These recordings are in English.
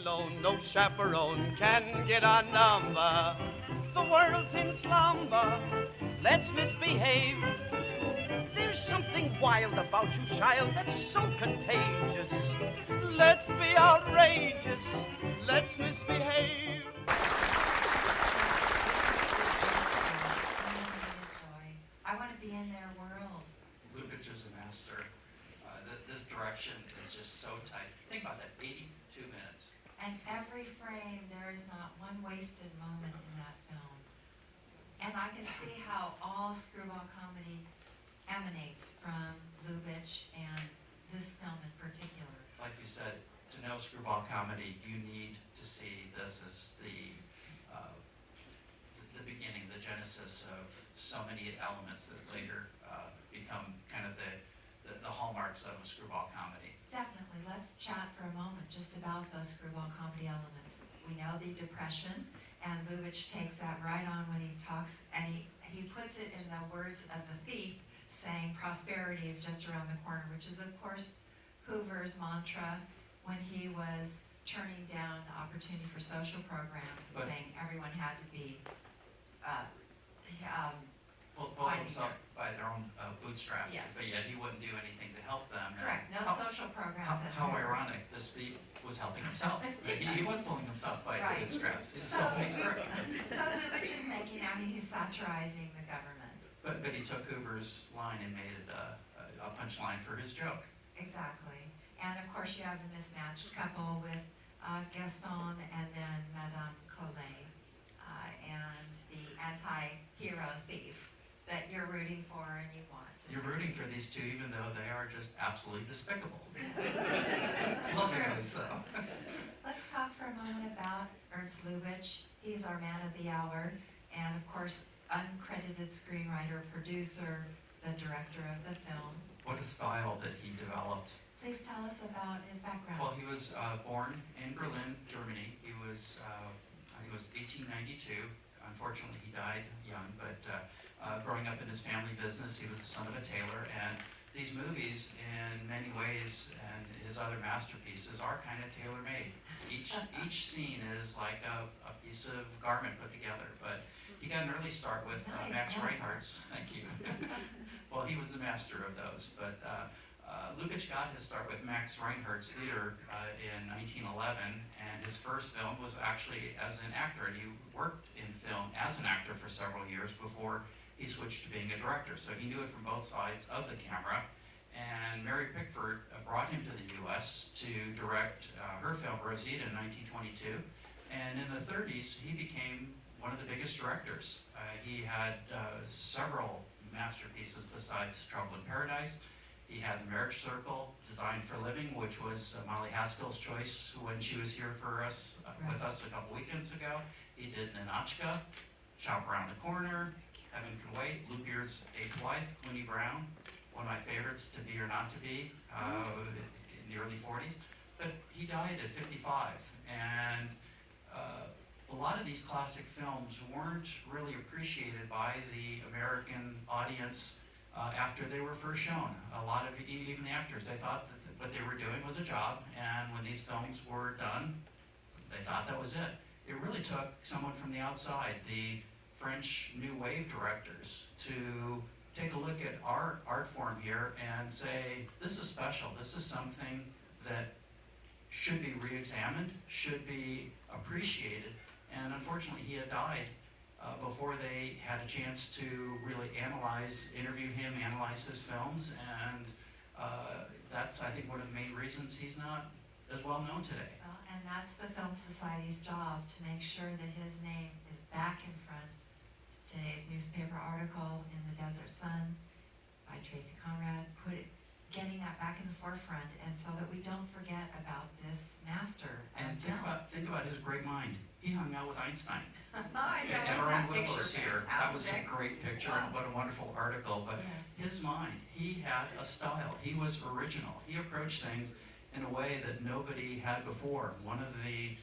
alone, no chaperone can get our number. The world's in slumber, let's misbehave. There's something wild about you, child, that's so contagious. Let's be outrageous, let's misbehave. I want to be in their world. Lubitsch is a master. This direction is just so tight. Think about that, 82 minutes. And every frame, there is not one wasted moment in that film. And I can see how all screwball comedy emanates from Lubitsch and this film in particular. Like you said, to know screwball comedy, you need to see this as the beginning, the genesis of so many elements that later become kind of the hallmarks of a screwball comedy. Definitely. Let's chat for a moment just about those screwball comedy elements. We know the Depression, and Lubitsch takes that right on when he talks, and he puts it in the words of the thief, saying prosperity is just around the corner, which is, of course, Hoover's mantra when he was turning down the opportunity for social programs and saying everyone had to be Pull themselves by their own bootstraps, yes. But yet he wouldn't do anything to help them. Correct, no social programs. How ironic, this thief was helping himself. he was pulling himself by the bootstraps. So Lubitsch is making, he's satirizing the government. But he took Hoover's line and made it a punchline for his joke. Exactly. And of course you have the mismatched couple with Gaston and then Madame Collet and the anti-hero thief that you're rooting for and you want. You're rooting for these two even though they are just absolutely despicable. Lovingly so. Let's talk for a moment about Ernst Lubitsch. He's our man of the hour and of course uncredited screenwriter, producer, the director of the film. What a style that he developed. Please tell us about his background. Well, he was born in Berlin, Germany. He was 1892. Unfortunately, he died young, but growing up in his family business, he was the son of a tailor, and these movies, in many ways, and his other masterpieces, are kind of tailor-made. Each scene is like a piece of garment put together, but he got an early start with Max Reinhardt's. Thank you. Well, he was the master of those, but Lubitsch got his start with Max Reinhardt's theater in 1911, and his first film was actually as an actor, and he worked in film as an actor for several years before he switched to being a director, so he knew it from both sides of the camera. And Mary Pickford brought him to the U.S. to direct her film Rosita in 1922, and in the 30s he became one of the biggest directors. He had several masterpieces besides Trouble in Paradise. He had The Marriage Circle, Designed for Living, which was Molly Haskell's choice when she was here for us with us a couple weekends ago. He did Ninotchka, Shop Around the Corner, Heaven Can Wait, Lou Beard's Eighth Wife, Clooney Brown, one of my favorites, To Be or Not to Be, in the early 40s. But he died at 55, and a lot of these classic films weren't really appreciated by the American audience after they were first shown. A lot of even actors, they thought that what they were doing was a job, and when these films were done, they thought that was it. It really took someone from the outside, the French New Wave directors, to take a look at our art form here and say, this is special, this is something that should be re-examined, should be appreciated, and unfortunately he had died before they had a chance to really interview him, analyze his films, and that's, I think, one of the main reasons he's not as well known today. Well, and that's the Film Society's job, to make sure that his name is back in front. Today's newspaper article in the Desert Sun by Tracy Conrad, getting that back in the forefront, and so that we don't forget about this master. And think about his great mind. He hung out with Einstein. I know, And that Will picture was here. That was a fantastic. great picture, and what a wonderful article. But Yes. his mind, he had a style. He was original. He approached things in a way that nobody had before. One of the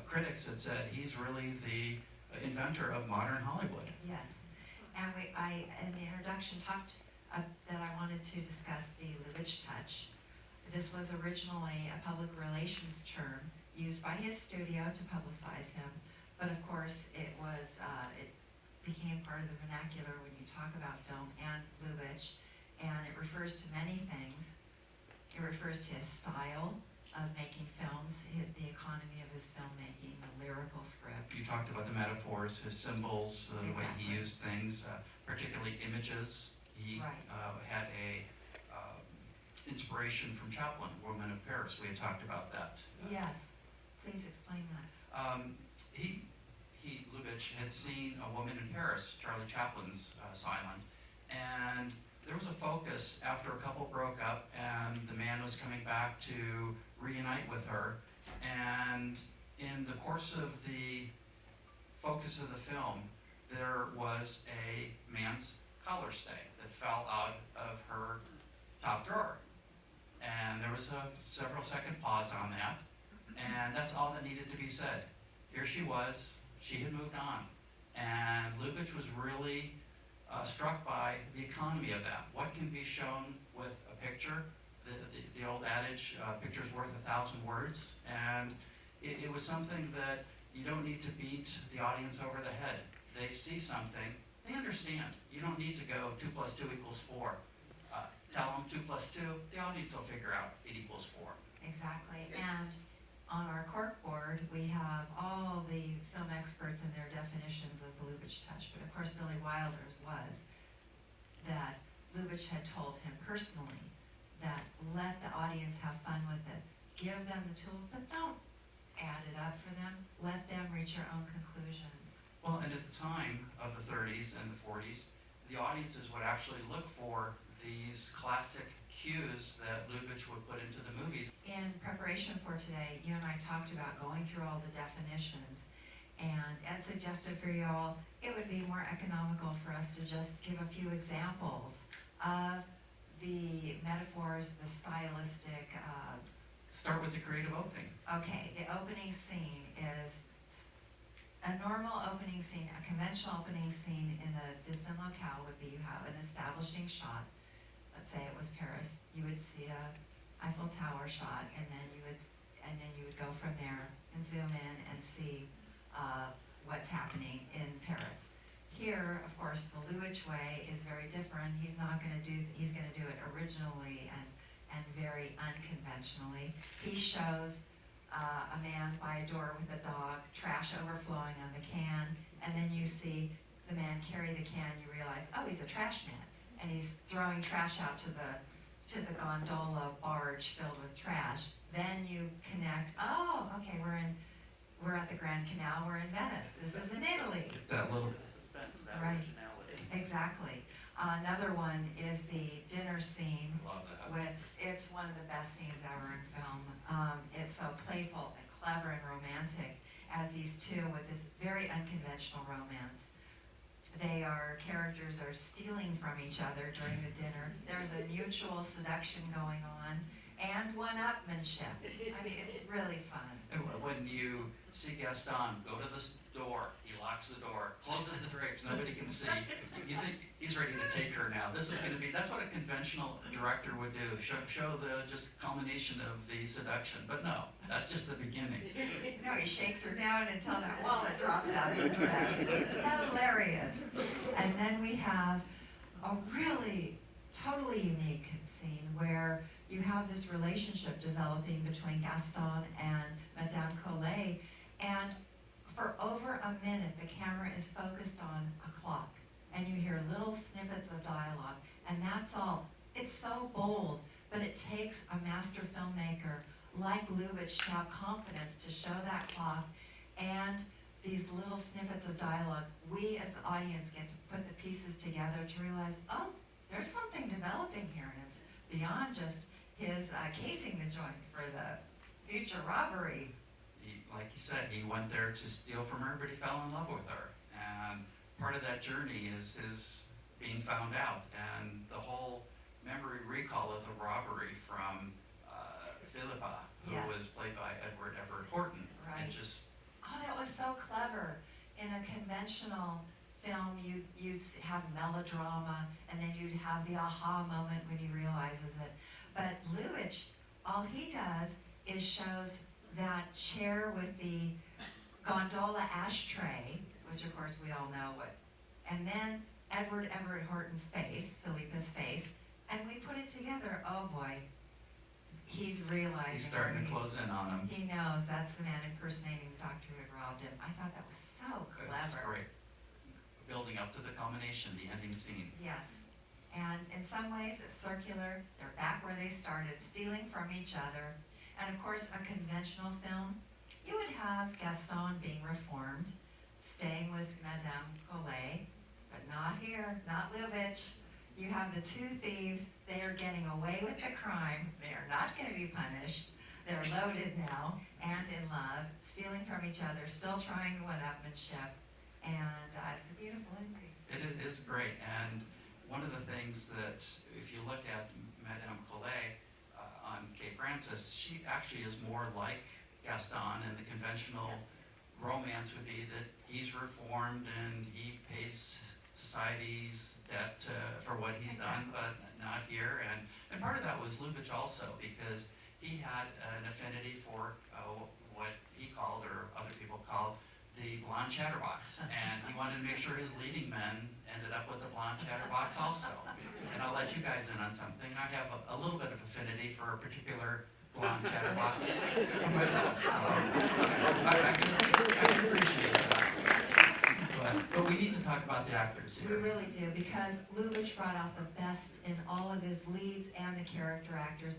critics had said he's really the inventor of modern Hollywood. Yes, and I in the introduction talked that I wanted to discuss the Lubitsch touch. This was originally a public relations term used by his studio to publicize him. But of course, it became part of the vernacular when you talk about film and Lubitsch, and it refers to many things. It refers to his style of making films, the economy of his filmmaking, the lyrical scripts. You talked about the metaphors, his symbols, the way Exactly. he used things, particularly images. He Right. had a inspiration from Chaplin, Woman of Paris. We had talked about that. Yes, please explain that. Lubitsch had seen A Woman in Paris, Charlie Chaplin's silent, and there was a focus after a couple broke up and the man was coming back to reunite with her, and in the course of the focus of the film, there was a man's collar stay that fell out of her top drawer. And there was a several second pause on that, and that's all that needed to be said. Here she was, she had moved on, and Lubitsch was really struck by the economy of that. What can be shown with a picture? The old adage, picture's worth 1,000 words, and it was something that you don't need to beat the audience over the head. They see something, they understand. You don't need to go 2 + 2 = 4. Tell them 2 + 2, the audience will figure out it equals 4. Exactly, and on our corkboard, we have all the film experts and their definitions of the Lubitsch touch, but of course Billy Wilder's was that Lubitsch had told him personally that let the audience have fun with it, give them the tools, but don't add it up for them, let them reach their own conclusions. Well, and at the time of the 30s and the 40s, the audiences would actually look for these classic cues that Lubitsch would put into the movies. In preparation for today, you and I talked about going through all the definitions, and Ed suggested for you all, it would be more economical for us to just give a few examples of the metaphors, the stylistic, Start with the creative opening. okay, the opening scene is a normal opening scene, a conventional opening scene in a distant locale would be you have an establishing shot. Let's say it was Paris, you would see a Eiffel Tower shot, and then you would go from there and zoom in and see what's happening in Paris. Here, of course, the Lubitsch way is very different. He's going to do it originally and very unconventionally. He shows a man by a door with a dog, trash overflowing on the can, and then you see the man carry the can, you realize, oh, he's a trash man, and he's throwing trash out to the gondola barge filled with trash. Then you connect, oh, okay, we're at the Grand Canal, we're in Venice, this is in Italy. It's that little Suspense, that Right. originality. Exactly. Another one is the dinner scene. love that. It's one of the best scenes ever in film. It's so playful and clever and romantic as these two with this very unconventional romance. Characters are stealing from each other during the dinner. There's a mutual seduction going on and one-upmanship. I mean, it's really fun. And when you see Gaston go to this door, he locks the door, closes the drapes, nobody can see. You think he's ready to take her now. That's what a conventional director would do, show the just culmination of the seduction. But no, that's just the beginning. No, he shakes her down until that wallet drops out of her dress. Hilarious. And then we have a really totally unique scene where you have this relationship developing between Gaston and Madame Collet, and for over a minute the camera is focused on a clock, and you hear little snippets of dialogue, and that's all. It's so bold, but it takes a master filmmaker like Lubitsch to have confidence to show that clock and these little snippets of dialogue. We as the audience get to put the pieces together to realize, oh, there's something developing here, and it's beyond just his casing the joint for the future robbery. Like you said, he went there to steal from her, but he fell in love with her. And part of that journey is his being found out, and the whole memory recall of the robbery from Philippa, who Yes. was played by Edward Horton. Right. And just Oh, that was so clever. In a conventional film, you'd have melodrama, and then you'd have the aha moment when he realizes it. But Lubitsch, all he does is shows that chair with the gondola ashtray, which of course we all know what, and then Edward Everett Horton's face, Philippa's face, and we put it together. Oh boy, he's realizing. He's starting to close in on him. He knows that's the man impersonating the doctor who had robbed him. I thought that was so clever. It's great. Building up to the culmination, the ending scene. Yes. And in some ways it's circular. They're back where they started, stealing from each other. And of course, a conventional film, you would have Gaston being reformed, staying with Madame Collet, but not here, not Lubitsch. You have the two thieves. They are getting away with the crime. They are not going to be punished. They're loaded now and in love, stealing from each other, still trying one-upmanship. And it's a beautiful ending. It is great, and one of the things that, if you look at Madame Collet on Kay Francis, she actually is more like Gaston, and the conventional romance would be that he's reformed and he pays society's debt for what he's done, but not here. And part of that was Lubitsch also, because he had an affinity for what he called, or other people called, the blonde chatterbox, and he wanted to make sure his leading men ended up with a blonde chatterbox also. And I'll let you guys in on something. I have a little bit of affinity for a particular blonde chatterbox myself, so I can appreciate that. But we need to talk about the actors here. We really do, because Lubitsch brought out the best in all of his leads and the character actors.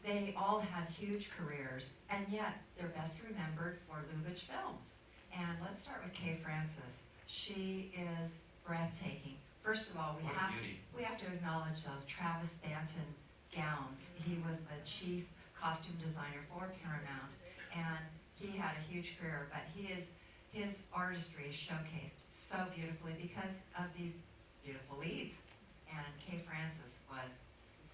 They all had huge careers, and yet they're best remembered for Lubitsch films. And let's start with Kay Francis. She is breathtaking. First of all, we have to acknowledge those Travis Banton gowns. He was the chief costume designer for Paramount, and he had a huge career, but his artistry is showcased so beautifully because of these beautiful leads. And Kay Francis was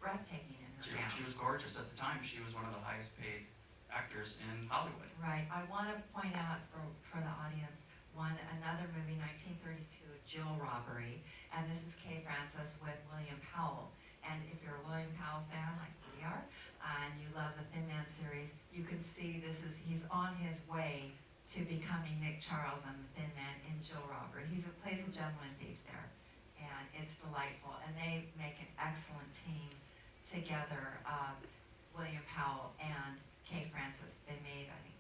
breathtaking in her gowns. She was gorgeous at the time. She was one of the highest paid actors in Hollywood. Right. I want to point out for the audience another movie, 1932, Jewel Robbery, and this is Kay Francis with William Powell. And if you're a William Powell fan, like we are, and you love the Thin Man series, you can see he's on his way to becoming Nick Charles on the Thin Man in Jewel Robbery. He plays a gentleman thief there, and it's delightful. And they make an excellent team together, William Powell and Kay Francis. They made, I think,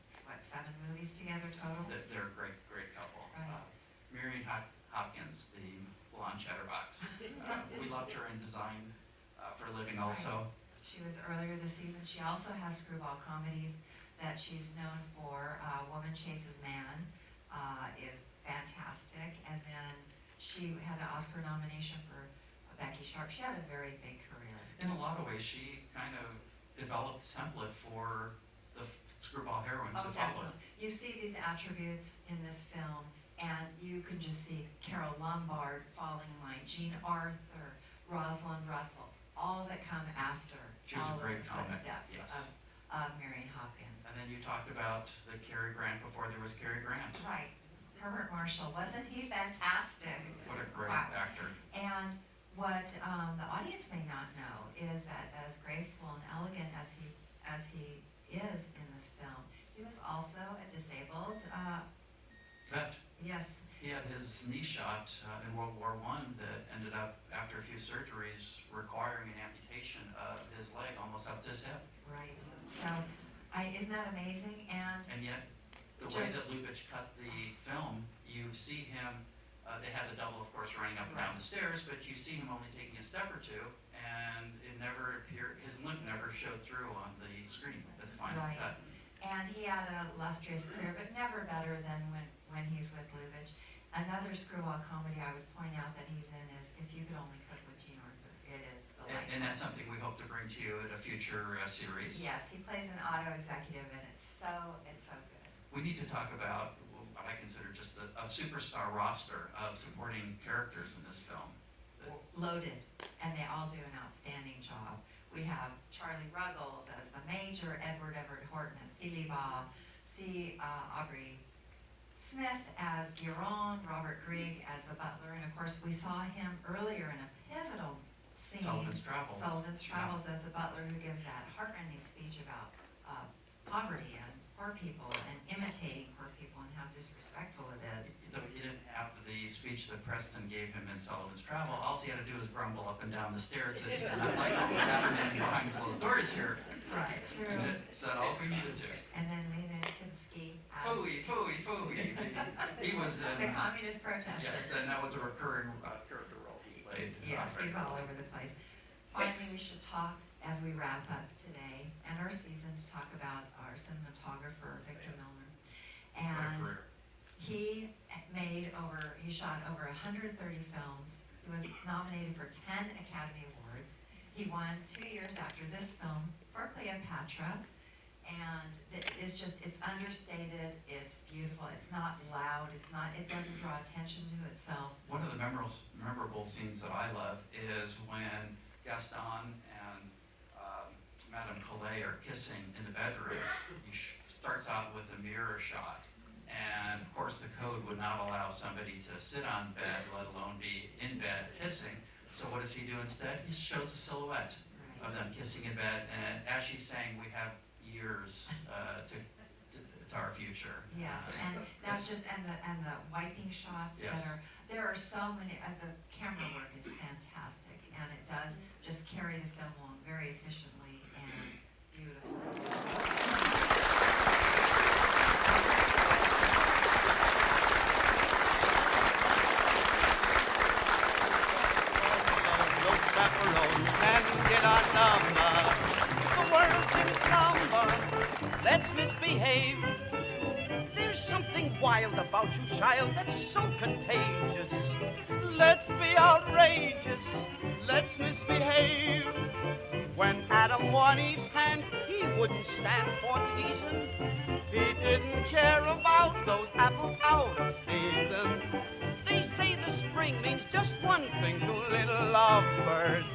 7 movies together total? They're a great couple. Right. Miriam Hopkins, the blonde chatterbox. We loved her in design for a living also. Right. She was earlier this season. She also has screwball comedies that she's known for. Woman Chases Man is fantastic. And then she had an Oscar nomination for Becky Sharp. She had a very big career. In a lot of ways, she kind of developed the template for the screwball heroines to follow. Definitely. You see these attributes in this film, and you can just see Carol Lombard falling in line, Jean Arthur, Rosalind Russell, all that come after. She was a great comic. Footsteps Yes. of Miriam Hopkins. And then you talked about the Cary Grant before there was Cary Grant. Right. Herbert Marshall, wasn't he fantastic? What a great Wow. actor. And what the audience may not know is that as graceful and elegant as he is in this film, he was also a disabled Vet. yes. He had his knee shot in World War I that ended up, after a few surgeries, requiring an amputation of his leg almost up to his hip. Right. So, isn't that amazing? And yet, the way that Lubitsch cut the film, you see him, they had the double, of course, running up and down the stairs, but you see him only taking a step or two, and it never appeared, his limp never showed through on the screen at the final cut. And he had an illustrious career, but never better than when he's with Lubitsch. Another screwball comedy I would point out that he's in is If You Could Only Cook with Jean Arthur. It is delightful. And that's something we hope to bring to you at a future series. Yes, he plays an auto executive, and it's so good. We need to talk about what I consider just a superstar roster of supporting characters in this film. Loaded, and they all do an outstanding job. We have Charlie Ruggles as the Major, Edward Everett Horton as Philippa, Aubrey Smith as Giron, Robert Grieg as the butler, and of course we saw him earlier in a pivotal scene, Sullivan's Travels as the butler, who gives that heartrending speech about poverty and poor people and imitating poor people and how disrespectful it is. He didn't have the speech that Preston gave him in Sullivan's Travel. All he had to do was grumble up and down the stairs and not like what was happening behind closed doors here. Right, true. And it said all we needed to. And then Lena Kinsky as Phooey, phooey, phooey. He was in... the communist protester. Yes, and that was a recurring character role he played. Yes, he's all over the place. Finally, we should talk, as we wrap up today, and our season, to talk about our cinematographer, Victor Milner. And he shot over 130 films. He was nominated for 10 Academy Awards. He won 2 years after this film for Cleopatra. And it's understated, it's beautiful, it's not loud, it doesn't draw attention to itself. One of the memorable scenes that I love is when Gaston and Madame Collet are kissing in the bedroom. He starts out with a mirror shot. And of course the code would not allow somebody to sit on bed, let alone be in bed kissing. So what does he do instead? He shows a silhouette of them kissing in bed. And as she's saying, we have years to our future. Yes, and that's just, and the wiping shots yes. there are so many, the camera work is fantastic, and it does just carry the film along very efficiently and beautifully. Get our number. The world's in slumber. Let's misbehave. There's something wild about you, child, that's so contagious. Let's be outrageous. Let's misbehave. When Adam won Eve's hand, he wouldn't stand for teasing. He didn't care about those apples out of season. They say the spring means just one thing to little lovebirds.